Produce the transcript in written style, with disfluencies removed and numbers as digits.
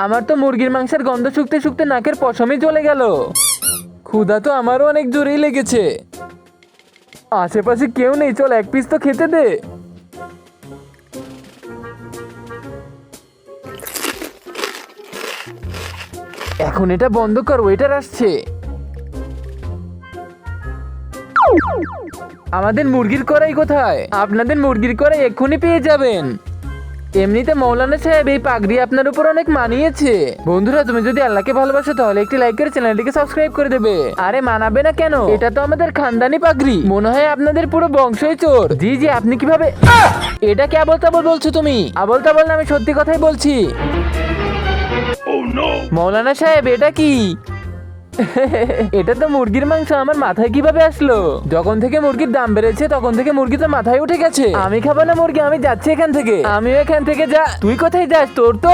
আমার তো মুরগির মাংসের গন্ধ শুকতে শুকতে নাকের পশমই চলে গেল। ক্ষুধা তো আমারও অনেক জোরেই লেগেছে। আশেপাশে কেউ নেই, চল এক পিস তো খেতে দে। এখন এটা বন্ধ কর, ওয়েটার আসছে। আমাদের মুরগির কড়াই কোথায়? আপনাদের মুরগির কড়াই এক্ষুনি পেয়ে যাবেন। এমনিতে মৌলানা সাহেব এই পাগড়ি আপনার উপর অনেক মানিয়েছে। বন্ধুরা, তুমি যদি আল্লাহকে ভালোবাসো তাহলে একটি লাইক করে চ্যানেলটিকে সাবস্ক্রাইব করে দেবে। আরে মানাবে না কেন? এটা তো আমাদের খানদানি পাগড়ি। মনে হয় আপনাদের পুরো বংশই চোর। জি জি, আপনি কিভাবে? এটা কি আবল তাবল বলছো তুমি? আবল তাবল না, আমি সত্যি কথাই বলছি। মৌলানা সাহেব, এটা কি? এটা তো মুরগির মাংস। আমার মাথায় কিভাবে আসলো? যখন থেকে মুরগির দাম বেড়েছে তখন থেকে মুরগি তো মাথায় উঠে গেছে। আমি খাবো না মুরগি, আমি যাচ্ছি এখান থেকে। আমিও এখান থেকে। যা, তুই কোথায় যাস? তোর তো